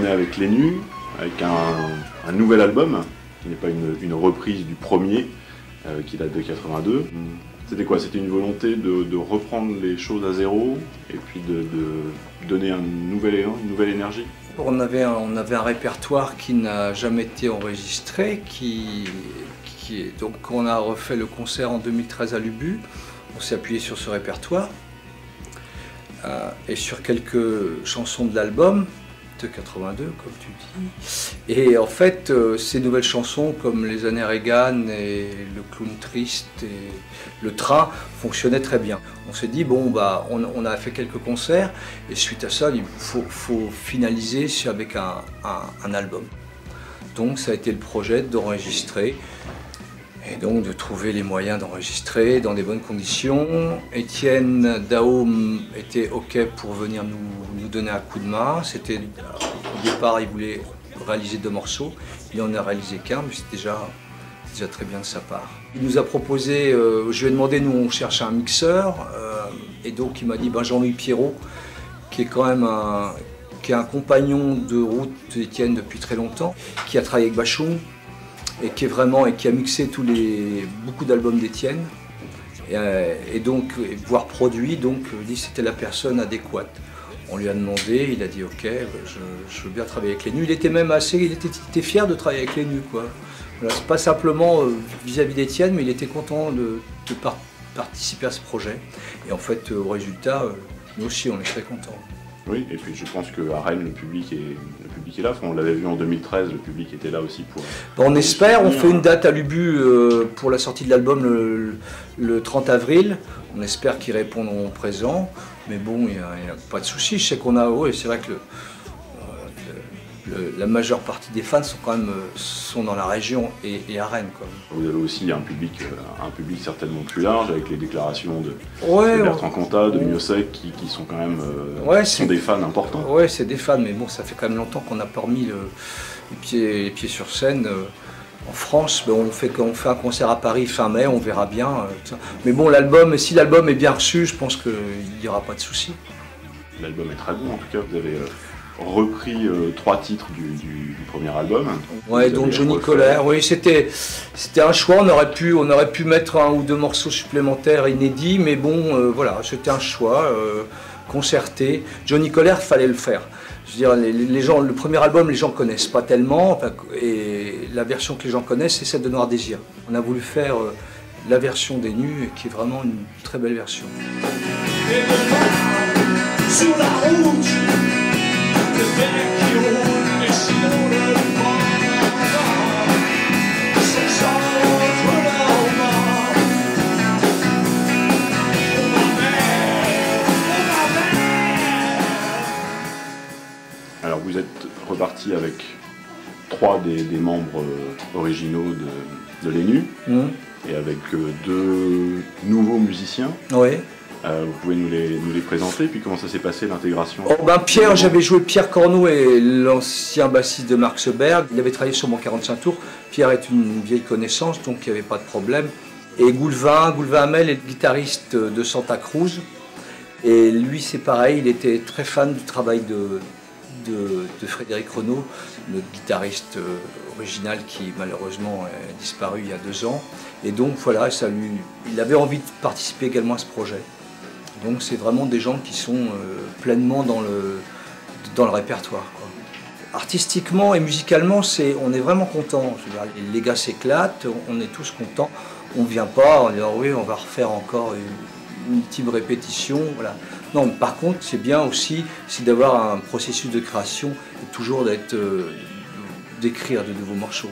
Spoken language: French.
revenez avec Les Nus, avec un nouvel album, qui n'est pas une reprise du premier, qui date de 82. C'était quoi? C'était une volonté de reprendre les choses à zéro et puis de donner un nouvel élan, une nouvelle énergie? On avait un répertoire qui n'a jamais été enregistré, donc on a refait le concert en 2013 à l'Ubu. On s'est appuyé sur ce répertoire et sur quelques chansons de l'album de 82, comme tu dis. Et en fait, ces nouvelles chansons comme Les années Reagan et Le clown triste et Le train fonctionnaient très bien. On s'est dit, bon, bah, on a fait quelques concerts et suite à ça, il faut finaliser avec un album. Donc ça a été le projet d'enregistrer et donc de trouver les moyens d'enregistrer dans des bonnes conditions. Étienne Dahoum était OK pour venir nous donner un coup de main. Au départ, il voulait réaliser 2 morceaux. Il en a réalisé qu'un, mais c'est déjà très bien de sa part. Il nous a proposé, je lui ai demandé, nous on cherche un mixeur, et donc il m'a dit Jean-Louis Pierrot, qui est quand même un compagnon de route d'Étienne depuis très longtemps, qui a travaillé avec Bachung, et qui a mixé beaucoup d'albums d'Étienne, et donc voire produit, donc dit c'était la personne adéquate. On lui a demandé, il a dit ok, je veux bien travailler avec Les Nus. Il était fier de travailler avec Les Nus, quoi. Voilà, c'est pas simplement vis-à-vis d'Étienne, mais il était content de participer à ce projet. Et en fait, au résultat, nous aussi, on est très contents. Oui, et puis je pense qu'à Rennes, le public est là. Enfin, on l'avait vu en 2013, le public était là aussi pour... On espère, on fait une date à l'Ubu pour la sortie de l'album le 30 avril. On espère qu'ils répondront présent. Mais bon, il n'y a pas de souci. Je sais qu'on a... Oui, c'est vrai que la majeure partie des fans sont dans la région et à Rennes, quoi. Vous avez aussi un public certainement plus large, avec les déclarations de Bertrand Cantat, de Miossec, qui sont quand même sont des fans importants. Oui, c'est des fans, mais bon, ça fait quand même longtemps qu'on n'a pas remis les pieds sur scène. En France, on fait un concert à Paris fin mai, on verra bien. Mais bon, si l'album est bien reçu, je pense qu'il n'y aura pas de souci. L'album est très bon, en tout cas, vous avez repris 3 titres du premier album. Ouais, donc Johnny Colère, oui, c'était un choix, on aurait pu mettre 1 ou 2 morceaux supplémentaires inédits, mais bon, voilà, c'était un choix concerté. Johnny Colère, fallait le faire. Je veux dire, les gens, le premier album, les gens connaissent pas tellement, et la version que les gens connaissent, c'est celle de Noir Désir. On a voulu faire la version des Nus, qui est vraiment une très belle version. Sur la route, alors vous êtes reparti avec 3 des membres originaux de Les Nus, et avec 2 nouveaux musiciens. Oui. Vous pouvez nous les présenter, puis comment ça s'est passé l'intégration? Pierre, j'avais joué Pierre Corneau et l'ancien bassiste de Mark Seberg. Il avait travaillé sur mon 45 tours. Pierre est une vieille connaissance, donc il n'y avait pas de problème. Et Goulvin Hamel est le guitariste de Santa Cruz. Et lui, c'est pareil, il était très fan du travail de Frédéric Renaud, notre guitariste original qui malheureusement est disparu il y a 2 ans. Et donc voilà, il avait envie de participer également à ce projet. Donc c'est vraiment des gens qui sont pleinement dans le répertoire, quoi. Artistiquement et musicalement, on est vraiment contents. Les gars s'éclatent, on est tous contents. On ne vient pas, on dit oh oui, on va refaire encore une ultime répétition. Voilà. Non, mais par contre, c'est bien aussi d'avoir un processus de création et toujours d'écrire de nouveaux morceaux.